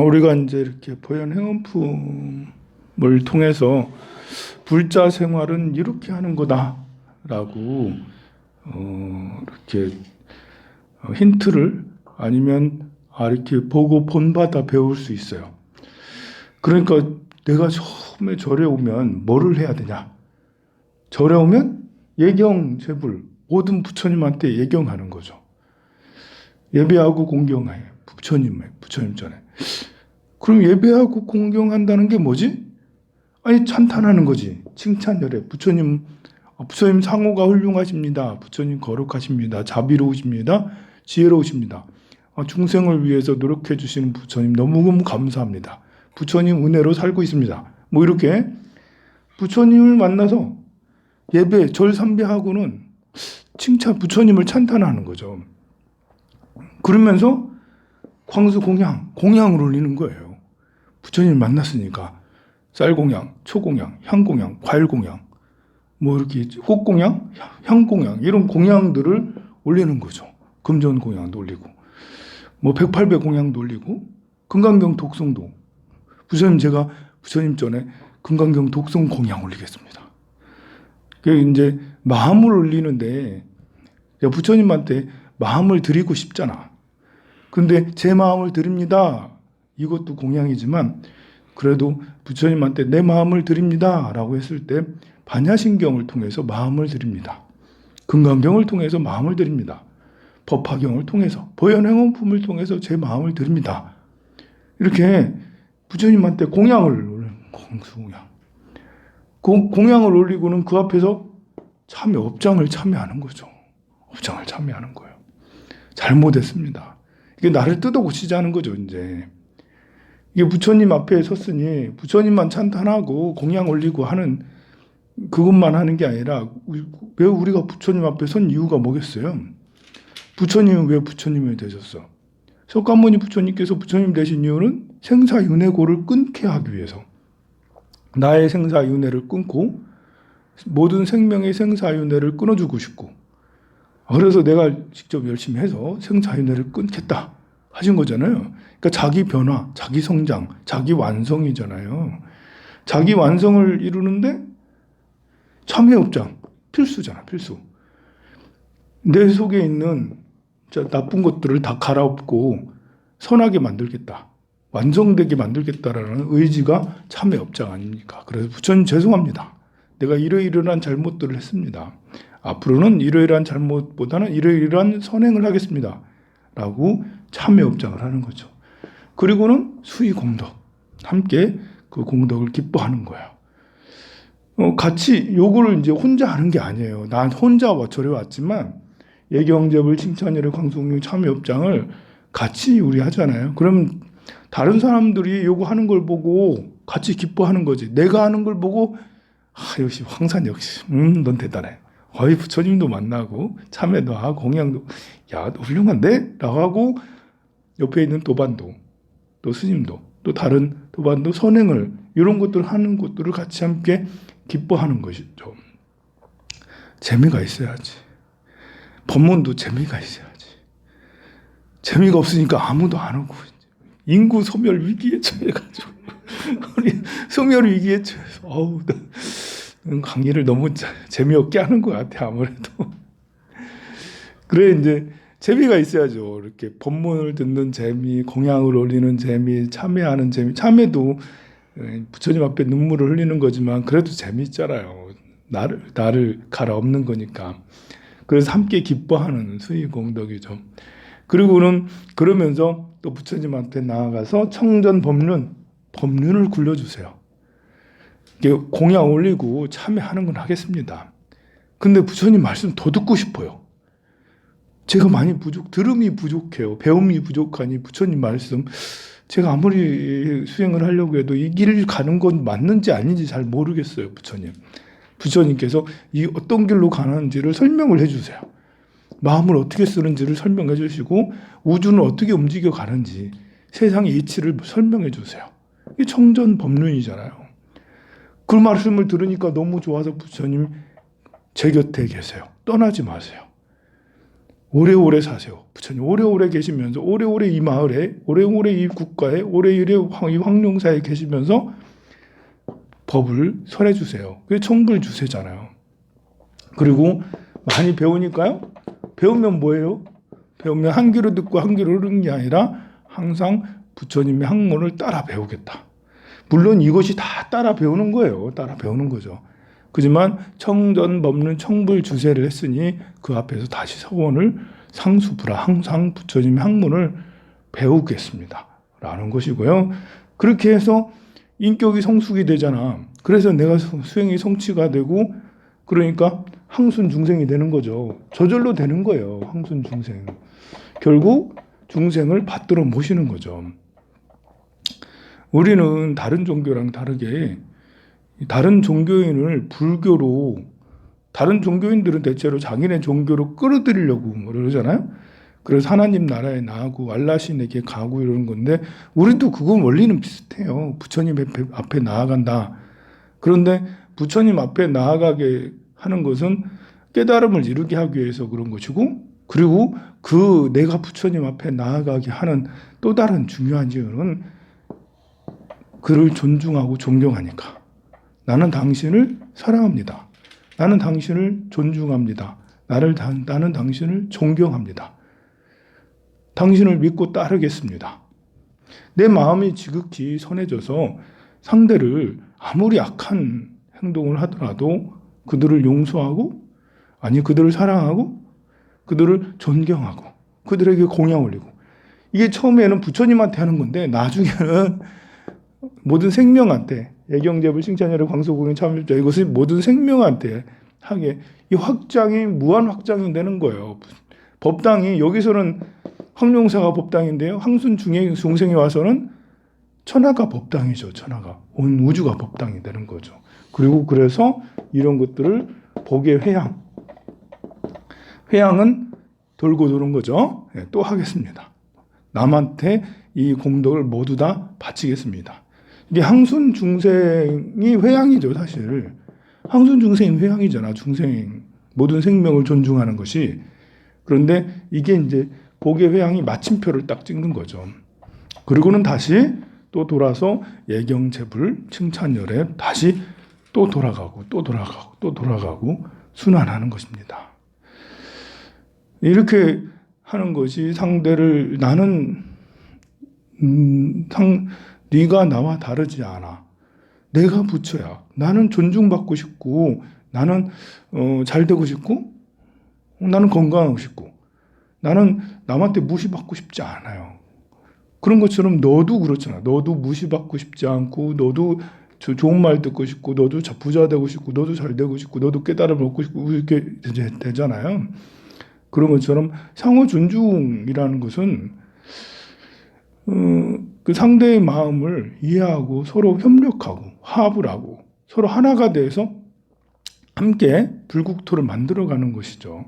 우리가 이제 이렇게 보현 행원품을 통해서 불자 생활은 이렇게 하는 거다라고 이렇게 힌트를 아니면 이렇게 보고 본받아 배울 수 있어요. 그러니까 내가 처음에 절에 오면 뭐를 해야 되냐? 절에 오면 예경 제불 모든 부처님한테 예경하는 거죠. 예배하고 공경해 부처님 전에. 그럼 예배하고 공경한다는 게 뭐지? 아니 찬탄하는 거지. 칭찬열애. 부처님 상호가 훌륭하십니다. 부처님 거룩하십니다. 자비로우십니다. 지혜로우십니다. 중생을 위해서 노력해 주시는 부처님 너무너무 감사합니다. 부처님 은혜로 살고 있습니다. 뭐 이렇게 부처님을 만나서 예배, 절 삼배하고는 부처님을 찬탄하는 거죠. 그러면서 광수 공양을 올리는 거예요. 부처님을 만났으니까 쌀공양, 초공양, 향공양, 과일공양, 뭐 이렇게 꽃공양, 향공양 이런 공양들을 올리는 거죠. 금전공양도 올리고 뭐 108배 공양도 올리고 금강경 독성도 제가 부처님 전에 금강경 독성 공양 올리겠습니다. 이제 마음을 올리는데 부처님한테 마음을 드리고 싶잖아. 근데 제 마음을 드립니다. 이것도 공양이지만 그래도 부처님한테 내 마음을 드립니다 라고 했을 때 반야신경을 통해서 마음을 드립니다. 금강경을 통해서 마음을 드립니다. 법화경을 통해서 보현행원품을 통해서 제 마음을 드립니다. 이렇게 부처님한테 공양을 올리는 공수공양. 공양을 올리고는 그 앞에서 업장을 참여하는 거죠. 업장을 참여하는 거예요. 잘못했습니다. 이게 나를 뜯어고치자는 거죠, 이제. 이게 부처님 앞에 섰으니 부처님만 찬탄하고 공양 올리고 하는 그것만 하는 게 아니라 왜 우리가 부처님 앞에 선 이유가 뭐겠어요? 부처님은 왜 부처님이 되셨어? 석가모니 부처님께서 부처님 되신 이유는 생사윤회고를 끊게 하기 위해서. 나의 생사윤회를 끊고 모든 생명의 생사윤회를 끊어주고 싶고 그래서 내가 직접 열심히 해서 생사윤회를 끊겠다 하신 거잖아요. 그러니까 자기 변화, 자기 성장, 자기 완성이잖아요. 자기 완성을 이루는데 참회업장 필수잖아, 필수. 내 속에 있는 나쁜 것들을 다 갈아엎고 선하게 만들겠다. 완성되게 만들겠다라는 의지가 참회업장 아닙니까? 그래서 부처님 죄송합니다. 내가 이러이러한 잘못들을 했습니다. 앞으로는 이러이러한 잘못보다는 이러이러한 선행을 하겠습니다. 라고 참회업장을 하는 거죠. 그리고는 수의공덕. 함께 그 공덕을 기뻐하는 거예요. 같이 요거를 이제 혼자 하는 게 아니에요. 난 혼자 절에 왔지만 예경제불 칭찬열애 광수공경 참회업장을 같이 우리 하잖아요. 그럼 다른 사람들이 요거 하는 걸 보고 같이 기뻐하는 거지. 내가 하는 걸 보고 역시 황산 역시 넌 대단해. 부처님도 만나고 참회도 하고 공양도 야 너 훌륭한데? 라고 하고 옆에 있는 도반도 또 스님도 또 다른 도반도 선행을 이런 것들 하는 것들을 같이 함께 기뻐하는 것이죠. 재미가 있어야지. 법문도 재미가 있어야지. 재미가 없으니까 아무도 안 오고 인구 소멸 위기에 처해가지고 우리 소멸 위기에 처해서 강의를 너무 재미없게 하는 것 같아 아무래도. 그래 이제 재미가 있어야죠. 이렇게 법문을 듣는 재미, 공양을 올리는 재미, 참회하는 재미. 참회도 부처님 앞에 눈물을 흘리는 거지만 그래도 재미있잖아요. 나를 갈아엎는 거니까. 그래서 함께 기뻐하는 수의공덕이죠. 그리고는 그러면서 또 부처님한테 나아가서 청전 법륜을 굴려주세요. 공양 올리고 참여하는 건 하겠습니다. 근데 부처님 말씀 더 듣고 싶어요. 제가 많이 들음이 부족해요. 배움이 부족하니 부처님 말씀 제가 아무리 수행을 하려고 해도 이 길을 가는 건 맞는지 아닌지 잘 모르겠어요. 부처님께서 이 어떤 길로 가는지를 설명을 해주세요. 마음을 어떻게 쓰는지를 설명해 주시고 우주는 어떻게 움직여 가는지 세상의 이치를 설명해 주세요. 이게 청전 법륜이잖아요. 그 말씀을 들으니까 너무 좋아서 부처님 제 곁에 계세요. 떠나지 마세요. 오래오래 사세요. 부처님 오래오래 계시면서 오래오래 이 마을에, 오래오래 이 국가에, 오래오래 이 황룡사에 계시면서 법을 설해 주세요. 그게 청불주세잖아요. 그리고 많이 배우니까요. 배우면 뭐예요? 배우면 한 귀로 듣고 한 귀로 흐르는 게 아니라 항상 부처님의 학문을 따라 배우겠다. 물론 이것이 다 따라 배우는 거예요. 따라 배우는 거죠. 그지만 청전법문 청불주세를 했으니 그 앞에서 다시 서원을 상수부라 항상 부처님의 학문을 배우겠습니다. 라는 것이고요. 그렇게 해서 인격이 성숙이 되잖아. 그래서 내가 수행이 성취가 되고 그러니까 항순 중생이 되는 거죠. 저절로 되는 거예요. 항순 중생. 결국 중생을 받들어 모시는 거죠. 우리는 다른 종교랑 다르게 다른 종교인을 불교로 다른 종교인들은 대체로 자기네 종교로 끌어들이려고 그러잖아요. 그래서 하나님 나라에 나가고 알라신에게 가고 이러는 건데 우리도 그건 원리는 비슷해요. 부처님 앞에 나아간다. 그런데 부처님 앞에 나아가게 하는 것은 깨달음을 이루게 하기 위해서 그런 것이고 그리고 그 내가 부처님 앞에 나아가게 하는 또 다른 중요한 이유는 그를 존중하고 존경하니까. 나는 당신을 사랑합니다. 나는 당신을 존중합니다. 나는 당신을 존경합니다. 당신을 믿고 따르겠습니다. 내 마음이 지극히 선해져서 상대를 아무리 악한 행동을 하더라도 그들을 용서하고 아니 그들을 사랑하고 그들을 존경하고 그들에게 공양 올리고 이게 처음에는 부처님한테 하는 건데 나중에는 모든 생명한테 예경제불 칭찬열애 광소공인 참여자 이것을 모든 생명한테 하게 이 확장이 무한 확장이 되는 거예요. 법당이 여기서는 황룡사가 법당인데요. 항순 중생이 와서는 천하가 법당이죠. 천하가 온 우주가 법당이 되는 거죠. 그리고 그래서 이런 것들을 복의 회양은 돌고 도는 거죠. 네, 또 하겠습니다. 남한테 이 공덕을 모두 다 바치겠습니다. 이게 항순 중생이 회양이죠, 사실. 항순 중생이 회양이잖아, 중생. 모든 생명을 존중하는 것이. 그런데 이게 이제 복의 회양이 마침표를 딱 찍는 거죠. 그리고는 다시 또 돌아서 예경제불 칭찬열애 다시 또 돌아가고 또 돌아가고 또 돌아가고 순환하는 것입니다. 이렇게 하는 것이 상대를 나는 네가 나와 다르지 않아. 내가 부처야. 나는 존중받고 싶고 나는 잘 되고 싶고 나는 건강하고 싶고 나는 남한테 무시받고 싶지 않아요. 그런 것처럼 너도 그렇잖아. 너도 무시받고 싶지 않고 너도 좋은 말 듣고 싶고 너도 부자 되고 싶고 너도 잘 되고 싶고 너도 깨달음을 얻고 싶고 이렇게 되잖아요. 그런 것처럼 상호 존중이라는 것은 그 상대의 마음을 이해하고 서로 협력하고 화합을 하고 서로 하나가 돼서 함께 불국토를 만들어가는 것이죠.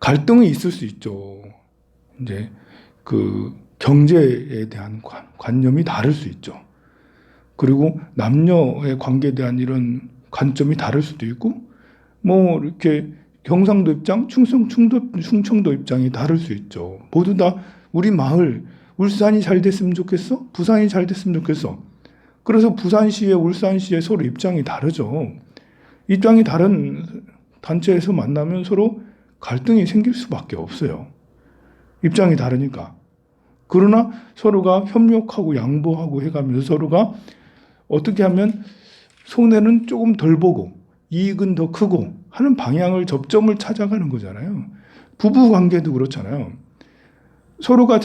갈등이 있을 수 있죠. 이제 그 경제에 대한 관념이 다를 수 있죠. 그리고 남녀의 관계에 대한 이런 관점이 다를 수도 있고, 뭐 이렇게 경상도 입장, 충청도 입장이 다를 수 있죠. 모두 다 우리 마을 울산이 잘 됐으면 좋겠어? 부산이 잘 됐으면 좋겠어? 그래서 부산시에 울산시에 서로 입장이 다르죠. 입장이 다른 단체에서 만나면 서로 갈등이 생길 수밖에 없어요. 입장이 다르니까. 그러나 서로가 협력하고 양보하고 해가면서 서로가 어떻게 하면 손해는 조금 덜 보고 이익은 더 크고 하는 방향을 접점을 찾아가는 거잖아요. 부부 관계도 그렇잖아요. 서로가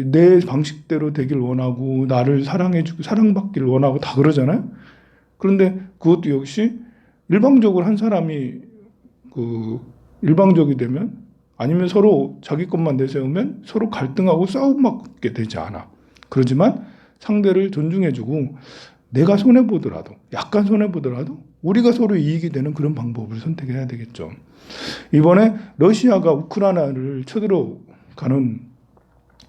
내 방식대로 되길 원하고 나를 사랑해주고 사랑받기를 원하고 다 그러잖아요. 그런데 그것도 역시 일방적으로 한 사람이 일방적이 되면 아니면 서로 자기 것만 내세우면 서로 갈등하고 싸움받게 되지 않아. 그렇지만 상대를 존중해주고 내가 손해보더라도 약간 손해보더라도 우리가 서로 이익이 되는 그런 방법을 선택해야 되겠죠. 이번에 러시아가 우크라이나를 쳐들어가는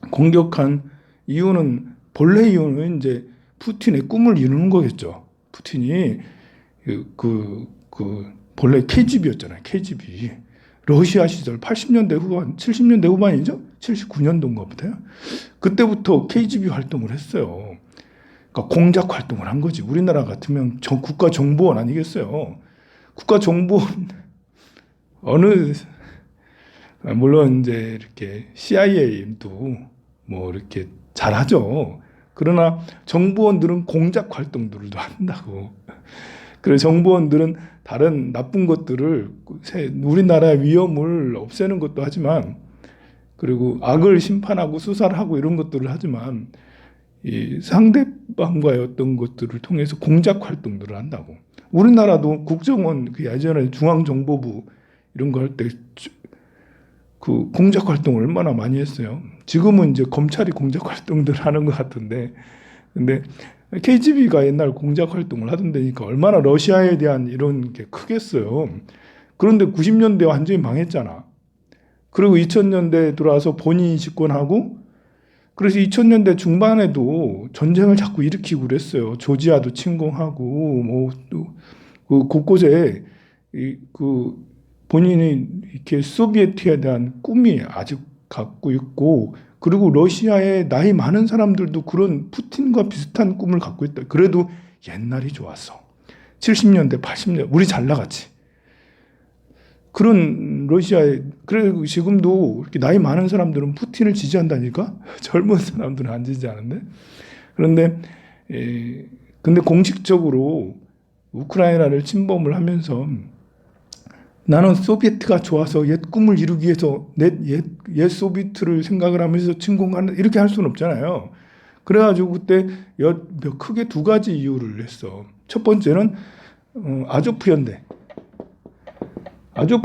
공격한 이유는 본래 이유는 이제 푸틴의 꿈을 이루는 거겠죠. 푸틴이 본래 KGB였잖아요. KGB. 러시아 시절 80년대 후반, 70년대 후반이죠? 79년도인가 보다요. 그때부터 KGB 활동을 했어요. 그러니까 공작 활동을 한 거지. 우리나라 같으면 국가정보원 아니겠어요? 국가정보원 어느 물론 이제 이렇게 CIA도 뭐 이렇게 잘하죠. 그러나 정보원들은 공작 활동들도 한다고. 그래서 정보원들은 다른 나쁜 것들을 우리나라의 위험을 없애는 것도 하지만 그리고 악을 심판하고 수사를 하고 이런 것들을 하지만 이 상대방과의 어떤 것들을 통해서 공작 활동들을 한다고. 우리나라도 국정원 그 예전에 중앙정보부 이런 거 할 때 그 공작 활동을 얼마나 많이 했어요. 지금은 이제 검찰이 공작 활동들을 하는 것 같은데, 근데 KGB가 옛날 공작 활동을 하던 데니까 얼마나 러시아에 대한 이런 게 크겠어요. 그런데 90년대 완전히 망했잖아. 그리고 2000년대 들어와서 본인이 집권하고, 그래서 2000년대 중반에도 전쟁을 자꾸 일으키고 그랬어요. 조지아도 침공하고, 뭐, 그 곳곳에 그 본인이 이렇게 소비에트에 대한 꿈이 아직 갖고 있고, 그리고 러시아의 나이 많은 사람들도 그런 푸틴과 비슷한 꿈을 갖고 있다. 그래도 옛날이 좋았어. 70년대, 80년대 우리 잘 나갔지. 그런 러시아에 그래도 지금도 이렇게 나이 많은 사람들은 푸틴을 지지한다니까. 젊은 사람들은 안 지지하는데. 그런데 근데 공식적으로 우크라이나를 침범을 하면서 나는 소비에트가 좋아서 옛 꿈을 이루기 위해서 옛 소비에트를 생각을 하면서 침공하는 이렇게 할 수는 없잖아요. 그래가지고 그때 크게 두 가지 이유를 했어. 첫 번째는 아조프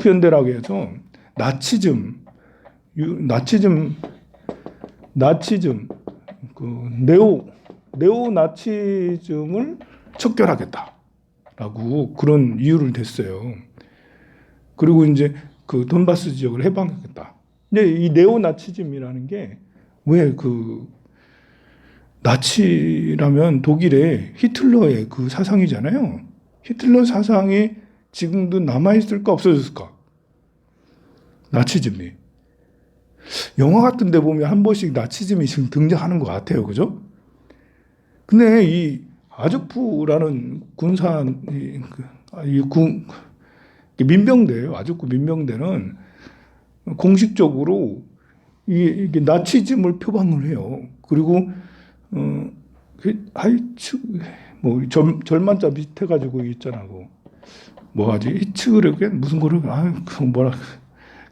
연대라고 해서 나치즘 그 네오 나치즘을 척결하겠다라고 그런 이유를 댔어요. 그리고 이제 그 돈바스 지역을 해방하겠다. 근데 이 네오나치즘이라는 게 왜 그 나치라면 독일의 히틀러의 그 사상이잖아요. 히틀러 사상이 지금도 남아있을까 없어졌을까? 나치즘이. 영화 같은 데 보면 한 번씩 나치즘이 지금 등장하는 것 같아요. 그죠? 근데 이 아조프라는 민병대예요. 아조프 민병대는 공식적으로 이게 나치즘을 표방을 해요. 그리고 뭐 절만자 비슷해가지고 있잖아. 뭐하지? 히츠그레게 무슨 거를 뭐라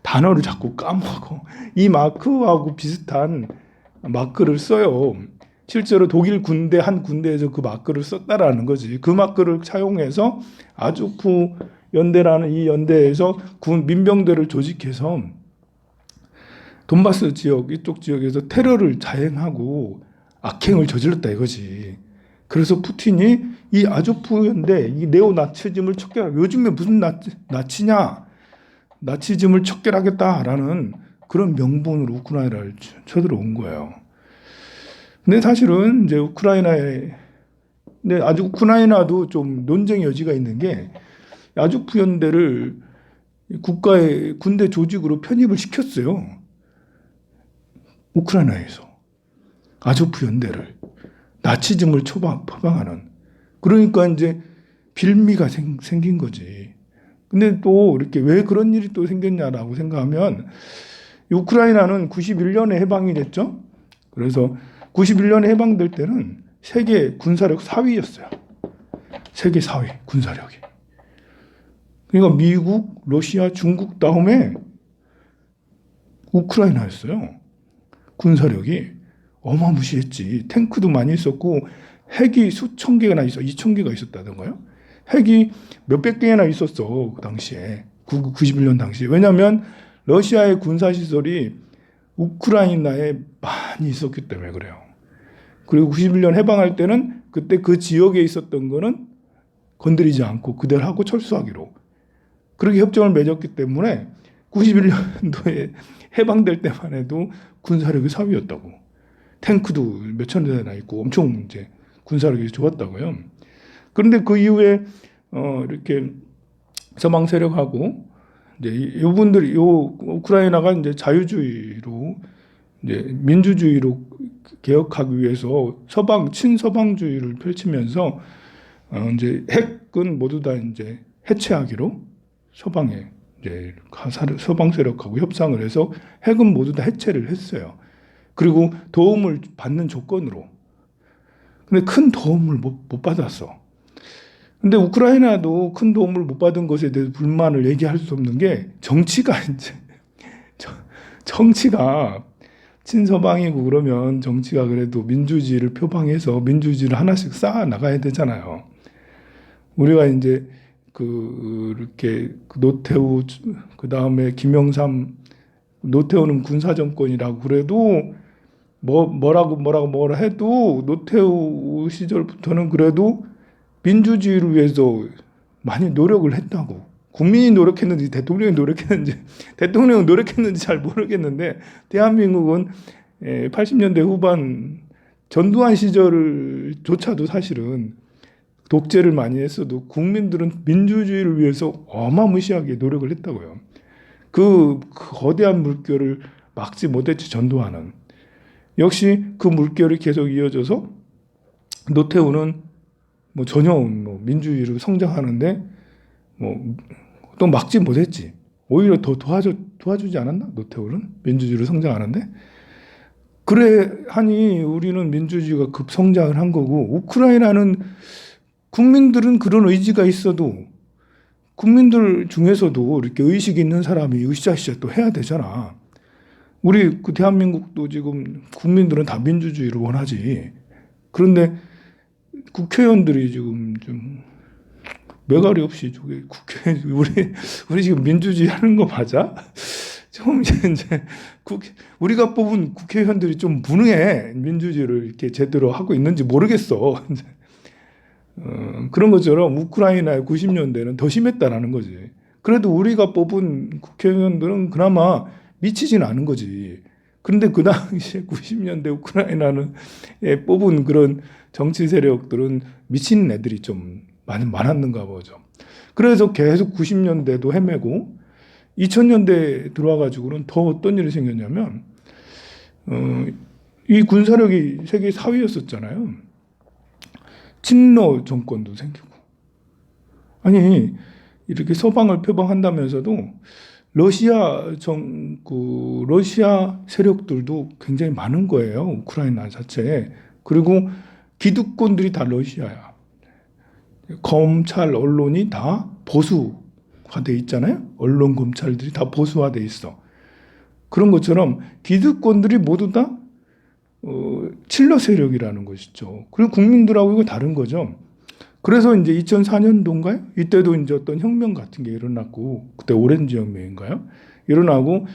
단어를 자꾸 까먹어. 이 마크하고 비슷한 마크를 써요. 실제로 독일 군대 한 군대에서 그 마크를 썼다라는 거지. 그 마크를 사용해서 아조프 연대라는 이 연대에서 민병대를 조직해서 돈바스 지역 이쪽 지역에서 테러를 자행하고 악행을 저질렀다 이거지. 그래서 푸틴이 이 아조프 연대 이 네오나치즘을 척결하고 요즘에 무슨 나치냐 나치즘을 척결하겠다라는 그런 명분으로 우크라이나를 쳐들어온 거예요. 근데 사실은 이제 근데 아주 우크라이나도 좀 논쟁의 여지가 있는 게 아조프 연대를 국가의 군대 조직으로 편입을 시켰어요. 우크라이나에서 아조프 연대를 나치즘을 표방하는. 그러니까 이제 빌미가 생긴 거지. 근데 또 이렇게 왜 그런 일이 또 생겼냐라고 생각하면 우크라이나는 91년에 해방이 됐죠. 그래서 91년에 해방될 때는 세계 군사력 4위였어요. 세계 4위 군사력이. 그러니까 미국, 러시아, 중국 다음에 우크라이나였어요. 군사력이 어마무시했지. 탱크도 많이 있었고 핵이 수천 개나 2,000개가 있었다던가요. 핵이 몇백 개나 있었어. 그 당시에. 91년 당시에. 왜냐하면 러시아의 군사시설이 우크라이나에 많이 있었기 때문에 그래요. 그리고 91년 해방할 때는 그때 그 지역에 있었던 거는 건드리지 않고 그대로 하고 철수하기로. 그렇게 협정을 맺었기 때문에 91년도에 해방될 때만 해도 군사력이 4위였다고. 탱크도 몇천 대나 있고 엄청 이제 군사력이 좋았다고요. 그런데 그 이후에 이렇게 서방 세력하고 이제 이분들이 우크라이나가 이제 자유주의로 이제 민주주의로 개혁하기 위해서 친서방주의를 펼치면서 이제 핵은 모두 다 이제 해체하기로 서방에 이제 서방 세력하고 협상을 해서 핵은 모두 다 해체를 했어요. 그리고 도움을 받는 조건으로. 근데 큰 도움을 못 받았어. 근데 우크라이나도 큰 도움을 못 받은 것에 대해서 불만을 얘기할 수 없는 게 정치가 이제 정치가 친서방이고 그러면 정치가 그래도 민주주의를 표방해서 민주주의를 하나씩 쌓아 나가야 되잖아요. 우리가 이제 이렇게 노태우 그 다음에 김영삼 노태우는 군사정권이라고 그래도 뭐라 해도 노태우 시절부터는 그래도 민주주의를 위해서 많이 노력을 했다고. 국민이 노력했는지 대통령이 노력했는지 잘 모르겠는데 대한민국은 80년대 후반 전두환 시절조차도 사실은 독재를 많이 했어도 국민들은 민주주의를 위해서 어마무시하게 노력을 했다고요. 그 거대한 물결을 막지 못했지 전두환은. 역시 그 물결이 계속 이어져서 노태우는 전혀 민주주의로 성장하는데 또 막지 못했지. 오히려 더 도와주지 않았나? 노태우는 민주주의로 성장하는데. 그래 하니 우리는 민주주의가 급성장을 한 거고 우크라이나는 국민들은 그런 의지가 있어도 국민들 중에서도 이렇게 의식 있는 사람이 으쌰으쌰 또 해야 되잖아. 우리 대한민국도 지금 국민들은 다 민주주의를 원하지. 그런데 국회의원들이 지금 좀 매가리 없이 우리 지금 민주주의 하는 거 맞아? 좀 이제 우리가 뽑은 국회의원들이 좀 무능해. 민주주의를 이렇게 제대로 하고 있는지 모르겠어. 그런 것처럼 우크라이나의 90년대는 더 심했다라는 거지. 그래도 우리가 뽑은 국회의원들은 그나마 미치진 않은 거지. 그런데 그 당시에 90년대 우크라이나는 뽑은 그런 정치 세력들은 미친 애들이 좀 많았는가 보죠. 그래서 계속 90년대도 헤매고 2000년대 들어와가지고는 더 어떤 일이 생겼냐면 이 군사력이 세계 4위였었잖아요. 친러 정권도 생기고. 아니 이렇게 서방을 표방한다면서도 러시아 세력들도 굉장히 많은 거예요. 우크라이나 자체에. 그리고 기득권들이 다 러시아야. 검찰, 언론이 다 보수화돼 있잖아요. 언론, 검찰들이 다 보수화돼 있어. 그런 것처럼 기득권들이 모두 다 친러 세력이라는 것이죠. 그리고 국민들하고 이거 다른 거죠. 그래서 이제 2004년도인가요? 이때도 이제 어떤 혁명 같은 게 일어났고, 그때 오렌지 혁명인가요? 일어나고,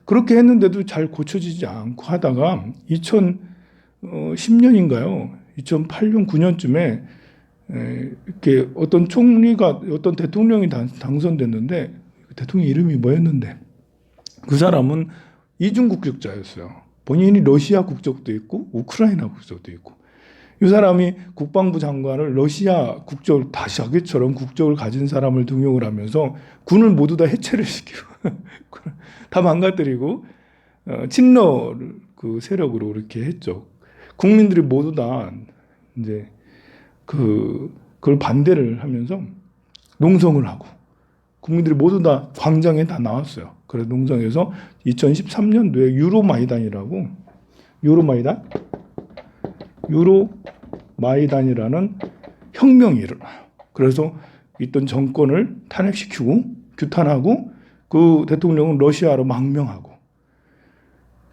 그렇게 했는데도 잘 고쳐지지 않고 하다가 2010년인가요? 2008년, 9년쯤에 이렇게 어떤 대통령이 당선됐는데, 대통령 이름이 뭐였는데, 그 사람은 이중 국적자였어요. 본인이 러시아 국적도 있고, 우크라이나 국적도 있고. 이 사람이 국방부 장관을 러시아 국적을 다시 자기처럼 국적을 가진 사람을 등용을 하면서 군을 모두 다 해체를 시키고 다 망가뜨리고 친러 그 세력으로 이렇게 했죠. 국민들이 모두 다 이제 그걸 반대를 하면서 농성을 하고 국민들이 모두 다 광장에 다 나왔어요. 그래서 농성에서 2013년도에 유로마이단이라는 혁명이 일어나요. 그래서 있던 정권을 탄핵시키고 규탄하고 그 대통령은 러시아로 망명하고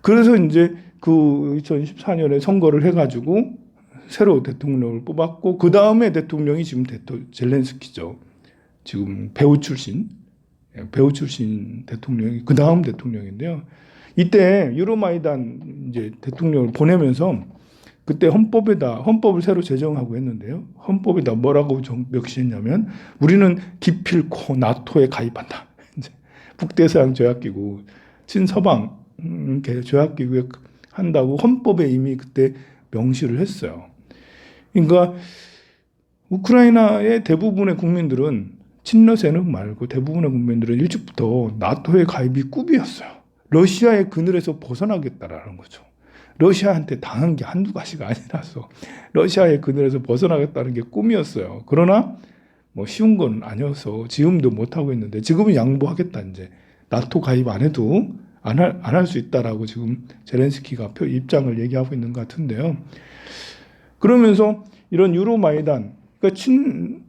그래서 이제 그 2014년에 선거를 해가지고 새로 대통령을 뽑았고 그 다음에 대통령이 지금 젤렌스키죠. 지금 배우 출신 대통령이 그 다음 대통령인데요. 이때 유로마이단 이제 대통령을 보내면서 그때 헌법을 새로 제정하고 했는데요. 헌법에다 뭐라고 명시했냐면 우리는 기필코 나토에 가입한다. 이제 북대서양 조약기구, 친서방 조약기구에 한다고 헌법에 이미 그때 명시를 했어요. 그러니까 우크라이나의 대부분의 국민들은 친러 세력 말고 대부분의 국민들은 일찍부터 나토의 가입이 꿈이었어요. 러시아의 그늘에서 벗어나겠다라는 거죠. 러시아한테 당한 게 한두 가지가 아니라서 러시아의 그늘에서 벗어나겠다는 게 꿈이었어요. 그러나 뭐 쉬운 건 아니어서 지금도 못하고 있는데 지금은 양보하겠다. 이제 나토 가입 안 해도 안 할 수 있다라고 지금 제렌스키가 입장을 얘기하고 있는 것 같은데요. 그러면서 이런 유로마이단, 그러니까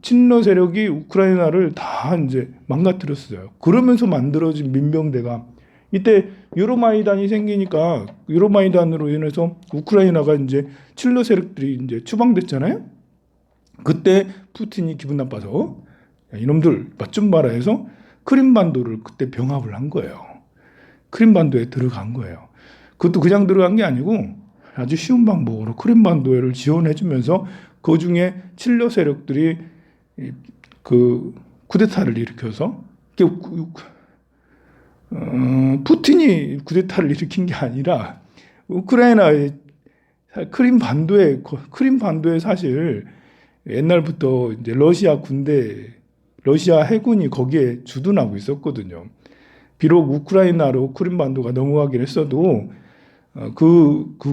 친러 세력이 우크라이나를 다 이제 망가뜨렸어요. 그러면서 만들어진 민병대가 이때 유로마이단이 생기니까 유로마이단으로 인해서 우크라이나가 이제 친러 세력들이 이제 추방됐잖아요. 그때 푸틴이 기분 나빠서 야, 이놈들 맛 좀 봐라 해서 크림반도를 그때 병합을 한 거예요. 크림반도에 들어간 거예요. 그것도 그냥 들어간 게 아니고 아주 쉬운 방법으로 크림반도를 지원해주면서 그 중에 친러 세력들이 그 쿠데타를 일으켜서 푸틴이 쿠데타를 일으킨 게 아니라 우크라이나의 크림반도에 사실 옛날부터 이제 러시아 군대, 러시아 해군이 거기에 주둔하고 있었거든요. 비록 우크라이나로 크림반도가 넘어가긴 했어도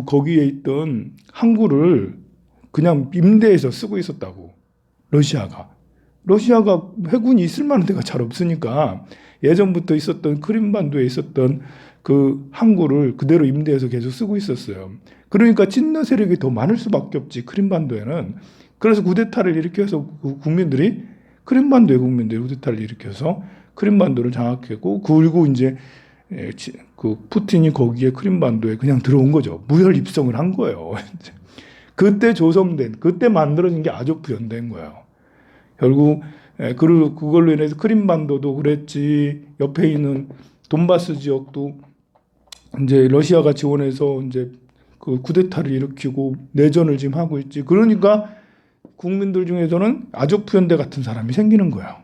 거기에 있던 항구를 그냥 임대해서 쓰고 있었다고. 러시아가 해군이 있을 만한 데가 잘 없으니까 예전부터 있었던 크림반도에 있었던 그 항구를 그대로 임대해서 계속 쓰고 있었어요. 그러니까 친러 세력이 더 많을 수밖에 없지, 크림반도에는. 그래서 쿠데타를 일으켜서 크림반도의 국민들이 쿠데타를 일으켜서 크림반도를 장악했고, 그리고 이제 그 푸틴이 거기에 크림반도에 그냥 들어온 거죠. 무혈 입성을 한 거예요. 그때 만들어진 게 아조프 연대인 거예요. 결국 그걸로 인해서 크림반도도 그랬지, 옆에 있는 돈바스 지역도 이제 러시아가 지원해서 이제 그 쿠데타를 일으키고 내전을 지금 하고 있지. 그러니까 국민들 중에서는 아조프 연대 같은 사람이 생기는 거예요.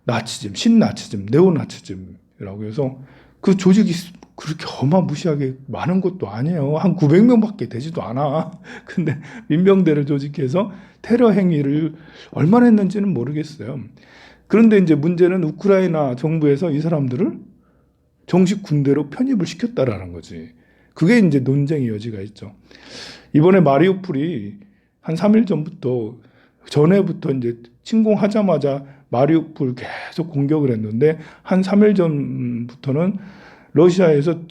나치즘, 신나치즘, 네오나치즘이라고 해서 그 조직이 그렇게 어마무시하게 많은 것도 아니에요. 한 900명밖에 되지도 않아. 근데 민병대를 조직해서 테러 행위를 얼마나 했는지는 모르겠어요. 그런데 이제 문제는 우크라이나 정부에서 이 사람들을 정식 군대로 편입을 시켰다라는 거지. 그게 이제 논쟁의 여지가 있죠. 이번에 마리우폴이 한 3일 전에부터 이제 침공하자마자 마리우폴 계속 공격을 했는데 한 3일 전부터는 러시아에서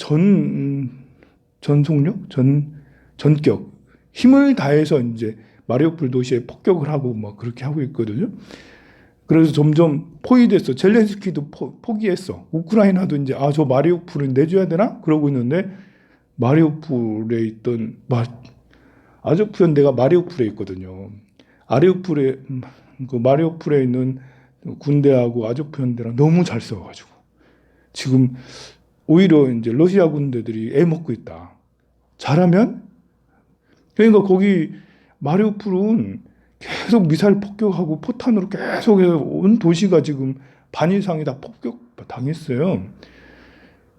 전격 힘을 다해서 이제 마리우폴 도시에 폭격을 하고 막 그렇게 하고 있거든요. 그래서 점점 포위됐어. 젤렌스키도 포기했어. 우크라이나도 이제 저 마리우폴을 내줘야 되나? 그러고 있는데 마리우폴에 있던 아조프 연대가 마리우폴에 있거든요. 마리우폴에 있는 군대하고 아조프 연대랑 너무 잘 싸워가지고 지금 오히려 이제 러시아 군대들이 애먹고 있다. 잘하면? 그러니까 거기 마리우폴은 계속 미사일 폭격하고 포탄으로 계속해서 온 도시가 지금 반 이상이 다 폭격 당했어요.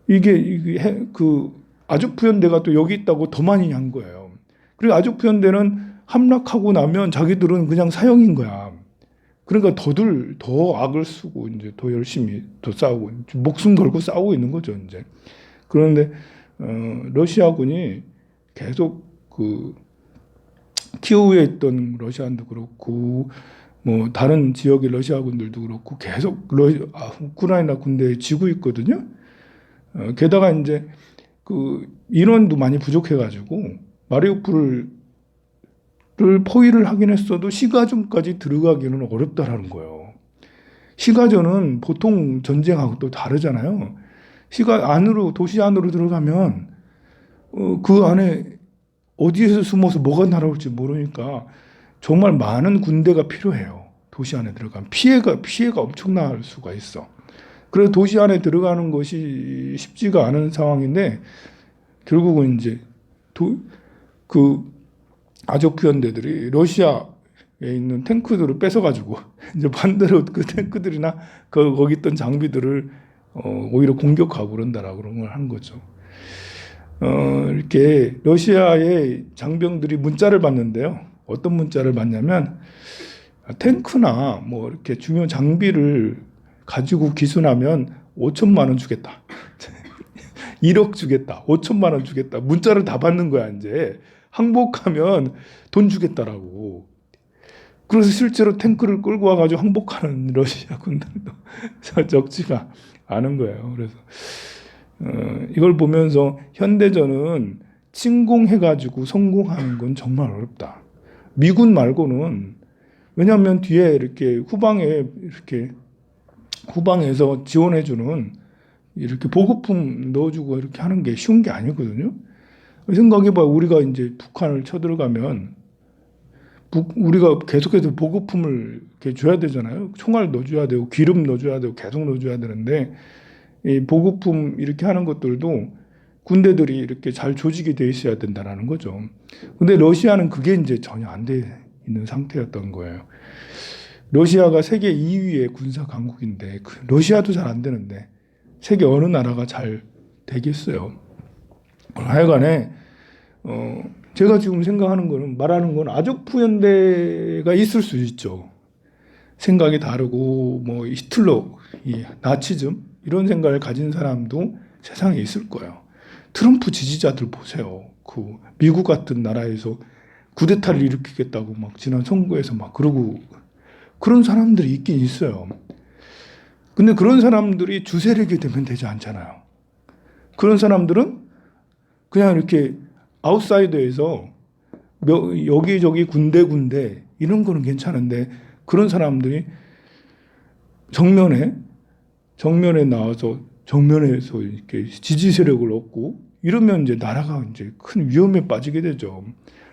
그 아조프 연대가 또 여기 있다고 더 많이 한 거예요. 그리고 아조프 연대는 함락하고 나면 자기들은 그냥 사형인 거야. 그러니까 더 악을 쓰고 이제 더 열심히 더 싸우고 목숨 걸고 싸우고 있는 거죠, 이제. 그런데 러시아군이 계속 그 키우에 있던 러시아군도 그렇고 뭐 다른 지역의 러시아군들도 그렇고 계속 우크라이나 군대에 지고 있거든요. 게다가 이제 그 인원도 많이 부족해가지고 마리우폴을 포위를 하긴 했어도 시가전까지 들어가기는 어렵다라는 거예요. 시가전은 보통 전쟁하고 또 다르잖아요. 도시 안으로 들어가면 그 안에 어디에서 숨어서 뭐가 날아올지 모르니까 정말 많은 군대가 필요해요. 도시 안에 들어가면 피해가 엄청날 수가 있어. 그래서 도시 안에 들어가는 것이 쉽지가 않은 상황인데 결국은 이제 그 아조프 연대들이 러시아에 있는 탱크들을 뺏어가지고 이제 반대로 그 탱크들이나 거기 있던 장비들을 오히려 공격하고 그런다라고 그런 걸 한 거죠. 이렇게 러시아의 장병들이 문자를 받는데요. 어떤 문자를 받냐면 탱크나 뭐 이렇게 중요 장비를 가지고 기순하면 5천만 원 주겠다. 1억 주겠다. 5천만 원 주겠다. 문자를 다 받는 거야, 이제. 항복하면 돈 주겠다라고. 그래서 실제로 탱크를 끌고 와가지고 항복하는 러시아 군들도 적지가 않은 거예요. 그래서 이걸 보면서 현대전은 침공해가지고 성공하는 건 정말 어렵다. 미군 말고는, 왜냐하면 뒤에 이렇게 후방에서 지원해주는 이렇게 보급품 넣어주고 이렇게 하는 게 쉬운 게 아니거든요. 생각해봐, 우리가 이제 북한을 쳐들어가면 우리가 계속해서 보급품을 이렇게 줘야 되잖아요. 총알 넣어줘야 되고 기름 넣어줘야 되고 계속 넣어줘야 되는데, 이 보급품 이렇게 하는 것들도 군대들이 이렇게 잘 조직이 돼 있어야 된다는 거죠. 근데 러시아는 그게 이제 전혀 안 돼 있는 상태였던 거예요. 러시아가 세계 2위의 군사 강국인데, 러시아도 잘 안 되는데 세계 어느 나라가 잘 되겠어요. 하여간에 제가 지금 생각하는 거는, 말하는 건 아족푸 연대가 있을 수 있죠. 생각이 다르고 뭐 히틀러, 이 나치즘 이런 생각을 가진 사람도 세상에 있을 거예요. 트럼프 지지자들 보세요. 그 미국 같은 나라에서 쿠데타를 일으키겠다고 막 지난 선거에서 막 그러고, 그런 사람들이 있긴 있어요. 근데 그런 사람들이 주세력이 되면 되지 않잖아요. 그런 사람들은 그냥 이렇게 아웃사이더에서 여기저기 군데 이런 거는 괜찮은데, 그런 사람들이 정면에 나와서 정면에서 이렇게 지지 세력을 얻고 이러면 이제 나라가 이제 큰 위험에 빠지게 되죠.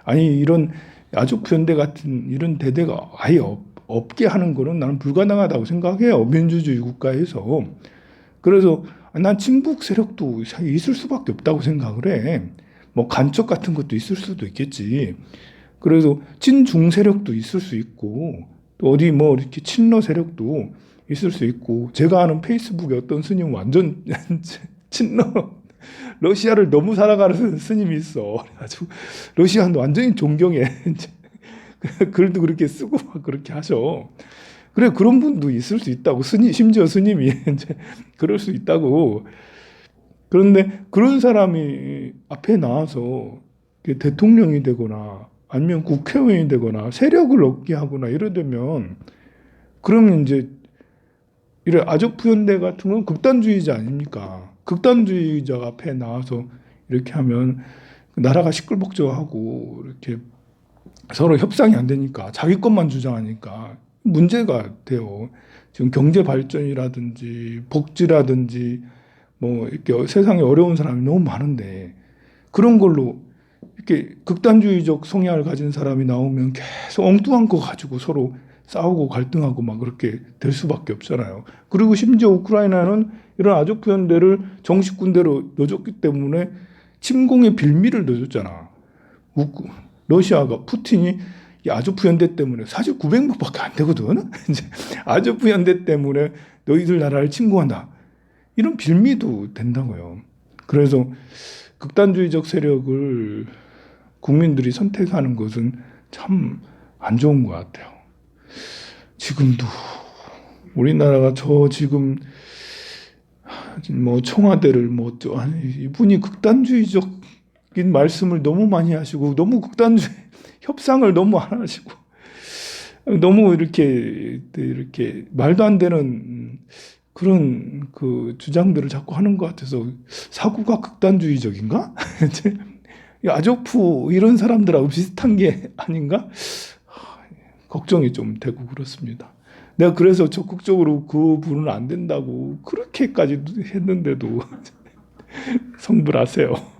아니, 이런 아조프 연대 같은 이런 대대가 아예 없게 하는 거는 나는 불가능하다고 생각해요. 민주주의 국가에서. 그래서 난 친북 세력도 있을 수밖에 없다고 생각을 해. 뭐 간첩 같은 것도 있을 수도 있겠지. 그래서 친중 세력도 있을 수 있고, 또 어디 뭐 이렇게 친러 세력도 있을 수 있고, 제가 아는 페이스북에 어떤 스님 완전 친러, 러시아를 너무 사랑하는 스님이 있어. 그래가지고 러시아는 완전히 존경해. 글도 그렇게 쓰고 막 그렇게 하셔. 그래, 그런 분도 있을 수 있다고. 심지어 스님이 이제 그럴 수 있다고. 그런데 그런 사람이 앞에 나와서 대통령이 되거나 아니면 국회의원이 되거나 세력을 얻게 하거나 이러려면, 그러면 이제 이래 아조프 연대 같은 건 극단주의자 아닙니까? 극단주의자 앞에 나와서 이렇게 하면 나라가 시끌벅적하고 이렇게 서로 협상이 안 되니까 자기 것만 주장하니까 문제가 돼요. 지금 경제 발전이라든지 복지라든지 뭐 이렇게 세상에 어려운 사람이 너무 많은데, 그런 걸로 이렇게 극단주의적 성향을 가진 사람이 나오면 계속 엉뚱한 거 가지고 서로 싸우고 갈등하고 막 그렇게 될 수밖에 없잖아요. 그리고 심지어 우크라이나는 이런 아조프 연대를 정식 군대로 넣어줬기 때문에 침공의 빌미를 넣어줬잖아. 러시아가, 푸틴이 이 아조프 연대 때문에 사실 900명밖에 안 되거든. 이제 아조프 연대 때문에 너희들 나라를 침공한다, 이런 빌미도 된다고요. 그래서 극단주의적 세력을 국민들이 선택하는 것은 참 안 좋은 것 같아요. 지금도 우리나라가 지금 뭐 청와대를 이분이 극단주의적인 말씀을 너무 많이 하시고, 너무 극단주의 협상을 너무 안 하시고, 너무 이렇게 말도 안 되는 그런 그 주장들을 자꾸 하는 것 같아서, 사고가 극단주의적인가? 아조프 이런 사람들하고 비슷한 게 아닌가? 걱정이 좀 되고 그렇습니다. 내가 그래서 적극적으로 그 분은 안 된다고 그렇게까지 했는데도 성불하세요.